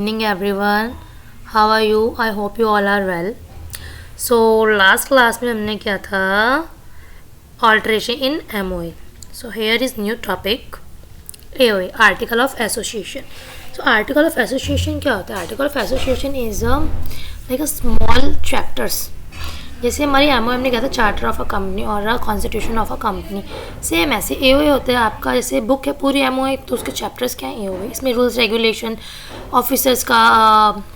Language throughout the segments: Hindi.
Evening everyone, how are you? I hope you all are well. So last class में हमने क्या था, alteration in MOA. So here is new topic, AOA, Article of Association. So Article of Association क्या होता है? Article of Association is like a small chapters. जैसे हमारी एमओ ने कहा था चार्टर ऑफ अ कंपनी और constitution of a company, same ऐसे एओए होता है आपका। जैसे बुक है पूरी एमओए, तो उसके चैप्टर्स क्या हैं एओए, इसमें रूल्स रेगुलेशन, ऑफिसर्स का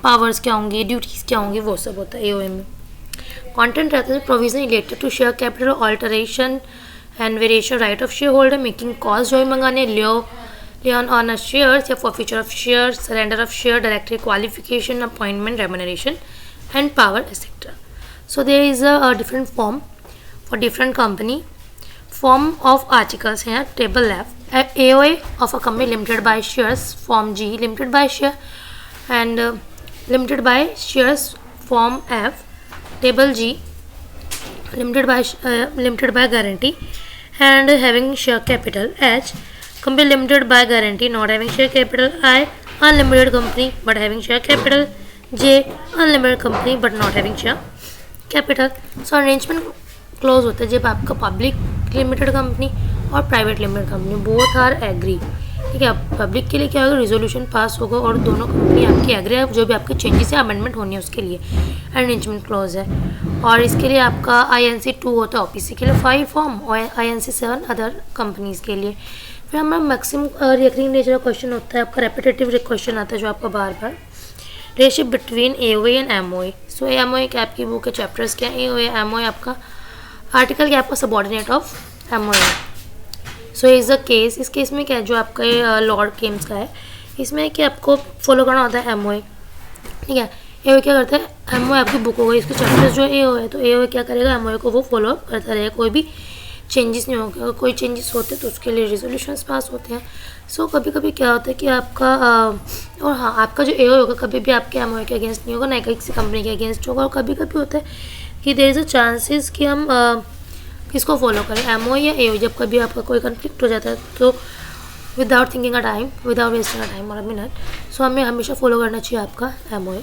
पावर्स क्या होंगे, ड्यूटीज़ क्या होंगी, वो सब होता है एओए में। कंटेंट रहता है provision related to share capital, alteration and variation, right of share holder, making calls join मंगाने, लियोन ऑन अ शेयर्स या forfeiture of share, surrender of share, director qualification, appointment, remuneration and power etcetera. So there is a different form for different company. Form of articles here, table F, AOA of a company limited by shares, form G, limited by share, and limited by shares, form F, table G, limited by guarantee, and having share capital H, company limited by guarantee, not having share capital I, unlimited company but having share capital J, unlimited company but not having share capital. So arrangement close होता है जब आपका पब्लिक लिमिटेड कंपनी और private limited company both are agree. ठीक है, पब्लिक के लिए क्या होगा, रिजोल्यूशन पास होगा और दोनों कंपनी आपकी एग्री है, जो भी आपके चेंजेस या अमेंडमेंट होनी है उसके लिए अरेंजमेंट क्लोज है. और इसके लिए आपका INC 2 होता है OPC के लिए 5 फॉर्म और INC 7 अदर कंपनीज़ के लिए. फिर हमारा मैक्सिमम रिकरिंग नेचर का क्वेश्चन होता है आपका, रेपिटेटिव क्वेश्चन आता है जो आपका बार बार, relationship between AOA and MOA. So MOA क्या आपकी बुक के चैप्टर्स क्या है, AOA MOA आपका आर्टिकल क्या आपका subordinate of MOA. So is a case, इस केस में क्या है जो आपका लॉर्ड केम्स का है, इसमें कि आपको फॉलो करना होता है MOA. ठीक है, AOA क्या करता है, MOA आपकी बुक हो गई, इसके चैप्टर्स जो AOA है तो AOA क्या करेगा, MOA को वो फॉलो करता रहेगा, कोई भी चेंजेस नहीं होगा. कोई चेंजेस होते तो उसके लिए रेजोल्यूशंस पास होते हैं. सो कभी कभी क्या होता है कि आपका और हाँ, आपका जो एओ होगा कभी भी आपके एमओए के अगेंस्ट नहीं होगा, ना किसी कंपनी के अगेंस्ट होगा. और कभी कभी होता है कि देयर इज़ अ चांसेस कि हम किसको फॉलो करें, एमओए या एओ. जब कभी आपका कोई कन्फ्लिक्ट हो जाता है तो without thinking a time, without wasting a time और अ मिनट, सो हमें हमेशा फॉलो करना चाहिए आपका एमओए.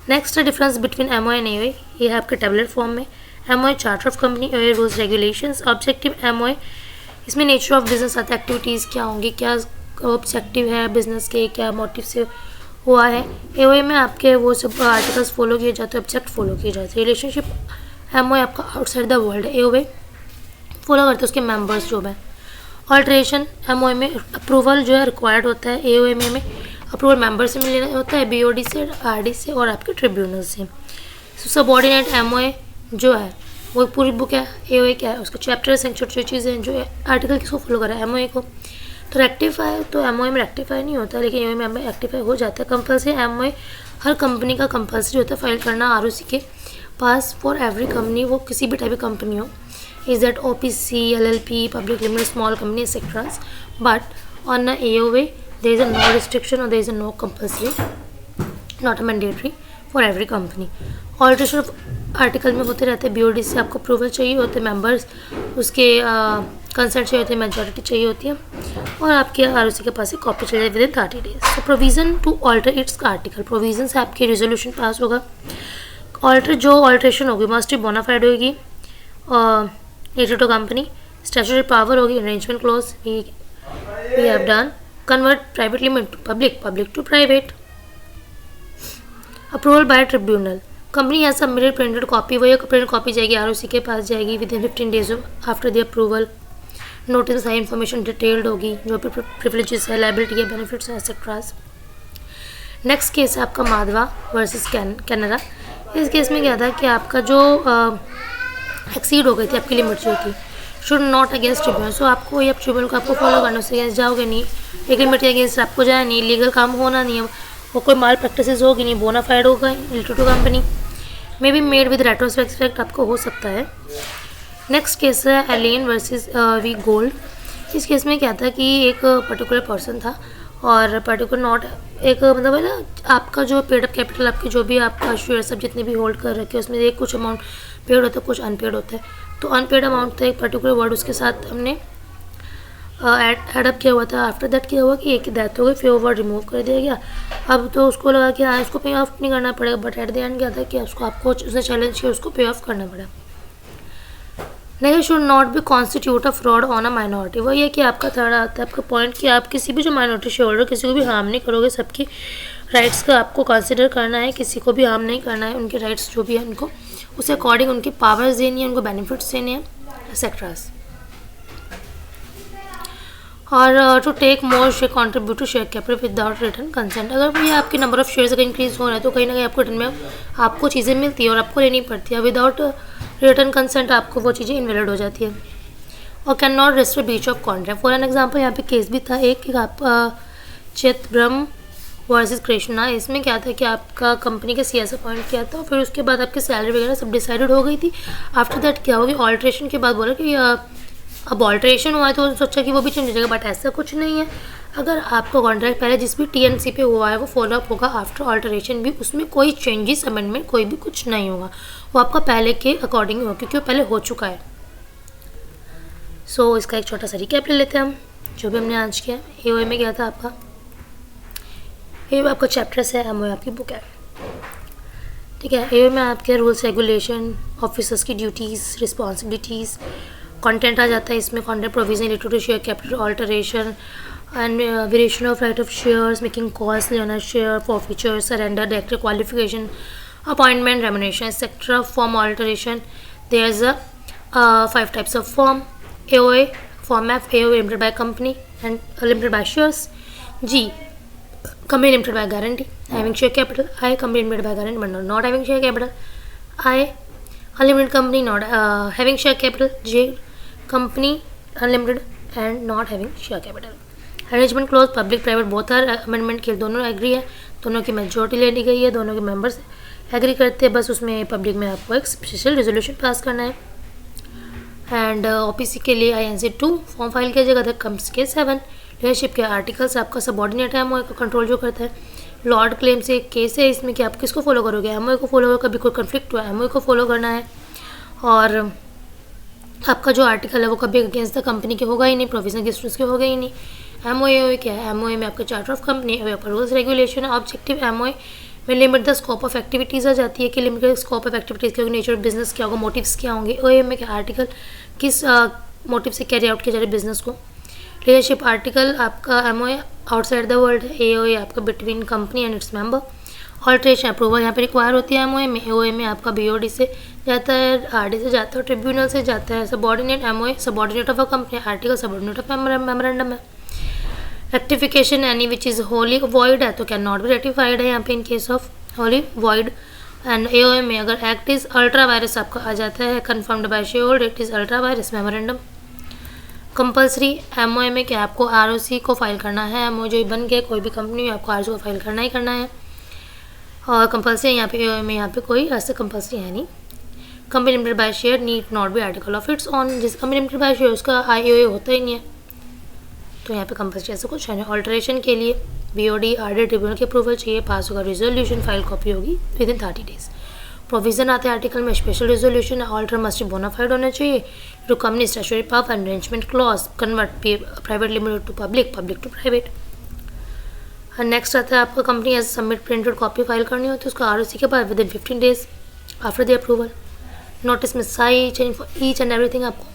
नेक्स्ट है difference between MOA and AOA, ये है आपके टेबलेट फॉर्म में. MOA charter of company, AOA rules regulations. Objective MOA, इसमें नेचर ऑफ बिजनेस आता है, एक्टिविटीज़ क्या होंगी, क्या ऑब्जेक्टिव है बिजनेस के, क्या मोटिव से हुआ है. AOA में आपके वो सब आर्टिकल्स फॉलो किए जाते हैं, ऑब्जेक्ट फॉलो किए जाते हैं. रिलेशनशिप MOA आपका आउटसाइड द वर्ल्ड है, AOA फॉलो करते हैं उसके मेम्बर्स जो है. ऑल्ट्रेशन MOA में अप्रूवल जो है रिक्वायर्ड होता है, AOA में अप्रूवल मेम्बर से मिलना होता है, BOD से, RD से और आपके ट्रिब्यूनल से. सबऑर्डिनेट MOA जो है वो पूरी बुक है, AOA क्या है उसका चैप्टर्स हैं, छोटी छोटी चीज़ें हैं जो आर्टिकल किसको फॉलो करा है, MOA को. तो रेक्टिफाई तो MOA में रेक्टिफाई नहीं होता, लेकिन AOA में रेक्टिफाई हो जाता है. कंपल्सरी MOA हर कंपनी का कंपल्सरी होता है फाइल करना ROC के पास फॉर एवरी कंपनी, वो किसी भी टाइप की कंपनी हो, is that OPC, LLP, public limited, small company etcetera. But on AOA there is a no restriction और there is a no compulsory, not a mandatory for every company. Alteration of article में होते रहते हैं, BOD से आपको अप्रूवल चाहिए होते हैं, मेंबर्स उसके कंसेंट चाहिए होते हैं, मेजॉरिटी चाहिए होती है, और आपके ROC के पास एक कॉपी चाहिए विद इन 30 डेज. तो provision to alter its article, provision से आपकी रेजोल्यूशन पास होगा. जो ऑल्ट्रेशन होगी मस्ट बी बोनाफाइड होगी, related to company, statutory power होगी, arrangement close we have done, convert private limited to public, public to private, approval by tribunal, company has submitted printed copy, वही प्रिंटेड कॉपी जाएगी ROC के पास जाएगी within 15 days after the approval. Notice सारी इन्फॉर्मेशन डिटेल्ड होगी, जो भी प्रिविलेजेस है, लाइबिलिटी है, बेनिफिट्स है, एक्सेट्रास. नेक्स्ट केस है आपका माधवा वर्सेस कैनरा. इस केस में क्या था कि आपका जो एक्सीड हो गई थी आपकी लिमिट जो थी, शुड नॉट अगेंस्ट ट्रिब्यूनल. सो आपको ये ट्रिब्यूनल को आपको फॉलो करना, उससे अगेंस्ट जाओगे नहीं, एक लिमिट के अगेंस्ट आपको जाए नहीं, लीगल काम होना नहीं है, वो कोई माल प्रैक्टिसेस होगी नहीं, बोनाफाइड होगा related to company, may be made with retrospect आपको हो सकता है. नेक्स्ट केस है एलियन वर्सेस वी गोल्ड. इस केस में क्या था कि एक पर्टिकुलर पर्सन था और पर्टिकुलर नॉट एक मतलब है ना, आपका जो पेड अप कैपिटल, आपके जो भी आपका शेयर सब जितने भी होल्ड कर रखे हैं उसमें एक कुछ अमाउंट पेड होता है, कुछ अनपेड होता है. तो अनपेड अमाउंट था एक पर्टिकुलर वर्ड, उसके साथ हमने एडअप किया हुआ था। आफ्टर दैट क्या हुआ कि एक डेथ हो गई, फिर वर्ड रिमूव कर दिया गया। अब तो उसको लगा कि हाँ इसको पे ऑफ नहीं करना पड़ेगा, बट एट द एंड क्या था कि उसको आपको उसने चैलेंज किया, उसको पे ऑफ करना पड़ा। नहीं, should not be constitute a fraud on a minority. वही है कि आपका थर्ड आता है आपका पॉइंट कि आप किसी भी जो माइनॉरिटी शेयर होल्डर किसी को भी हार्म नहीं करोगे, सबकी राइट्स का आपको कंसिडर करना है, किसी को भी हार्म नहीं करना है, उनके राइट्स जो भी है उनको उसे अकॉर्डिंग उनकी पावर्स देनी है, उनको बेनिफिट्स देने हैं एक्सेट्रास। और to take more share contribute to share capital without return consent. अगर भैया आपके नंबर ऑफ शेयर्स अगर इंक्रीज हो रहा है तो कहीं ना कहीं आपको रिटर्न में आपको चीज़ें मिलती है और आपको लेनी पड़ती है। विदाउट रिटर्न कंसेंट आपको वो चीज़ें इनवैलिड हो जाती है और can not register breach of contract. For an example यहाँ पे केस भी था एक कि आप चिदम्बरम वर्सेस कृष्णा। इसमें क्या था कि आपका कंपनी के सीएस अपॉइंट किया था, फिर उसके बाद आपकी सैलरी वगैरह सब डिसाइडेड हो गई थी। आफ्टर दैट क्या होगी, ऑल्ट्रेशन के बाद बोला कि अब ऑल्ट्रेशन हुआ है तो सोचा कि वो भी चेंज हो जाएगा, बट ऐसा कुछ नहीं है। अगर आपका कॉन्ट्रैक्ट पहले जिस भी टीएनसी पे हुआ है वो फॉलोअप होगा आफ्टर ऑल्ट्रेशन भी, उसमें कोई चेंजेस अमेंडमेंट कोई भी कुछ नहीं होगा, वो आपका पहले के अकॉर्डिंग होगा क्योंकि वो पहले हो चुका है। सो इसका एक छोटा सा रिकैप ले लेते हैं हम जो भी हमने आज किया। एओए में क्या था आपका, एओए आपका चैप्टर्स है, एमओए आपकी बुक है, ठीक है। एओए में आपके रूल्स रेगुलेशन, ऑफिसर्स की ड्यूटीज़ रिस्पॉन्सिबिलिटीज़, कंटेंट आ जाता है इसमें, content provision related to share capital alteration and variation of right of shares, making calls लेना share forfeiture, surrender, director qualification, appointment, remuneration etcetera. Form alteration, there is a 5 types of form. AOA, Form F, AOA limited by company and limited by shares. G, company limited by guarantee, having share capital. I, company limited by guarantee but not having share capital. I, unlimited company not having share capital. J, company unlimited and not having share capital. Arrangement clause, public private both are amendment के दोनों एग्री है, दोनों की मेजोरिटी ले ली गई है, दोनों के मेंबर्स एग्री करते हैं, बस उसमें पब्लिक में आपको एक स्पेशल रेजोल्यूशन पास करना है। एंड ओपीसी के लिए INC 2 फॉर्म फाइल किया जाएगा। कम्स के 7 लीडरशिप के आर्टिकल्स आपका सबऑर्डिनेट है एमओए का कंट्रोल जो करता है। लॉर्ड क्लेम से एक केस है इसमें कि आप किसको फॉलो करोगे, एमओए को फॉलो करोगे, कभी कोई कन्फ्लिक्ट हुआ एमओए को फॉलो करना है। और आपका जो आर्टिकल है वो कभी अगेंस्ट द कंपनी के होगा ही नहीं, प्रोविजन के स्टूडेंट्स के होगा ही नहीं। एमओए क्या है, एमओए में आपका charter of company, rules regulation, objective. MOA में limit the scope of activities आ जाती है कि लिमिटेड स्कोप ऑफ एक्टिविटीज़ क्या होगी, नेचर ऑफ बिजनेस क्या होगा, मोटिव्स क्या होंगे। ओए में क्या आर्टिकल किस मोटिव से कैरी आउट किया जा रहा है बिजनेस को। लीडरशिप आर्टिकल आपका एमओए आउटसाइड द वर्ल्ड है, एओए आपका between company and its member. Alteration approval यहाँ पे रिक्वायर होती है एमओए में। एओए में आपका बीओडी से जाता है, आरडी से जाता है, ट्रिब्यूनल से जाता है। Subordinate MOA subordinate of a company, article subordinate of memorandum है। Rectification any which is wholly void है तो कैन नॉट बी रेटिफाइड है यहाँ पे in case of wholly void. And AOA में अगर एक्ट इज़ अल्ट्रा वायरस आपका आ जाता है, confirmed by share holder, it is ultra vires memorandum. Compulsory MOA में क्या आपको आरओसी को फाइल करना है, एमओए जो बन गया कोई भी कंपनी में आपको आरओसी को फाइल करना ही करना है। और कंपल्सरी यहाँ पे एओए में यहाँ पे कोई ऐसे कंपल्सरी है नहीं। Company limited by share need not be article of its on, जिस कंपनी लिमिटेड बाय शेयर उसका आईओए होता ही नहीं है तो यहाँ पे कंपल्सरी ऐसा कुछ है। ऑल्टरेशन के लिए बीओडी आरडी ट्रिब्यूनल की अप्रूवल चाहिए, पास होगा रिजोल्यूशन, फाइल कॉपी होगी विद इन 30 days। प्रोविजन आते हैं आर्टिकल में, special resolution alter must bonafide होना चाहिए। To company statutory power arrangement clause, convert private limited to public, public to private. और नेक्स्ट आता है आपका company as submit printed copy file करनी होती है उसका आरओसी के बाद within 15 days after the approval. Notice में साइज ईच एंड एवरीथिंग आपको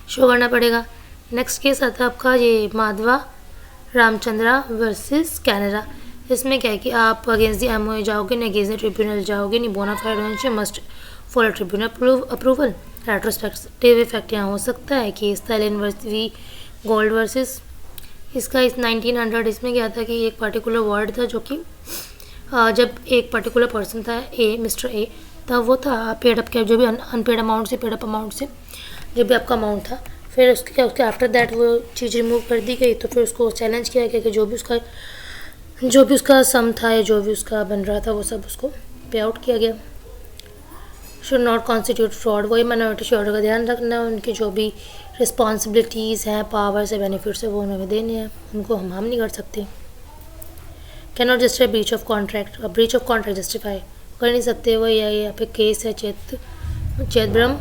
शो करना पड़ेगा। नेक्स्ट केस आता है आपका ये माधवा रामचंद्रा वर्सेस कैनेडा। इसमें क्या है कि आप अगेंस्ट दी एमओए जाओगे, नहीं अगेंस्ट द ट्रिब्यूनल जाओगे, नहीं बोनाफाइड होना चाहिए, must follow tribunal approval. Retrospective effect यहाँ हो सकता है कि स्टालिन वर्सेस गोल्ड वर्सेस इसका इस 1900। इसमें क्या था कि एक पर्टिकुलर वर्ड था जो कि जब एक पर्टिकुलर पर्सन था ए, मिस्टर ए, तब वो था पेड अप, जो भी अनपेड अमाउंट से पेड अप अमाउंट से जो भी आपका अमाउंट था, फिर उसके आफ्टर दैट वो चीज़ रिमूव कर दी गई तो फिर उसको चैलेंज किया गया कि जो भी उसका सम था या जो भी उसका बन रहा था वो सब उसको पे आउट किया गया। शुड नॉट कॉन्स्टिट्यूट फ्रॉड, वही माइनॉरिटी शेयर का ध्यान रखना, उनकी जो भी रिस्पॉन्सिबिलिटीज़ हैं, पावर्स है, बेनिफिट्स है वो उन्हें देने हैं, उनको हम नहीं कर सकते। Can not justify breach of contract, अब ब्रीच ऑफ कॉन्ट्रैक्ट जस्टिफाई कर नहीं सकते। वही है यहाँ पे केस है चिदम्बरम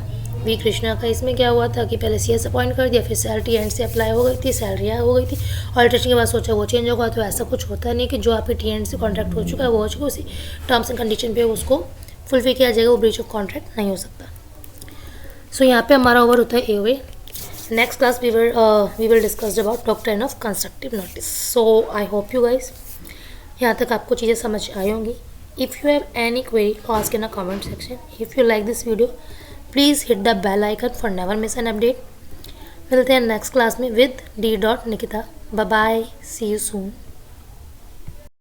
वी कृष्णा का इसमें क्या हुआ था कि पहले CS अपॉइंट कर दिया, फिर सैलरी एंड से अप्लाई हो गई थी, सैलरी हो गई थी, ऑल्ट्रेशन के बाद सोचा वो चेंज होगा। तो ऐसा कुछ होता नहीं कि जो आपकी TNT से कॉन्ट्रैक्ट हो चुका है वो हो चुका है, उसी टर्म्स एंड कंडीशन पे उसको फुलफिल किया जाएगा, वो ब्रीच ऑफ कॉन्ट्रैक्ट नहीं हो सकता। सो यहाँ पे हमारा ओवर होता है AOA। Next class we will discuss about doctrine of constructive notice. So I hope you guys यहाँ तक आपको चीज़ें समझ आई होंगी। If you have any query, ask in a comment section. If you like this video, please hit the bell icon for never miss an update. मिलते हैं नेक्स्ट क्लास में with D. Nikita. Bye bye. See you soon.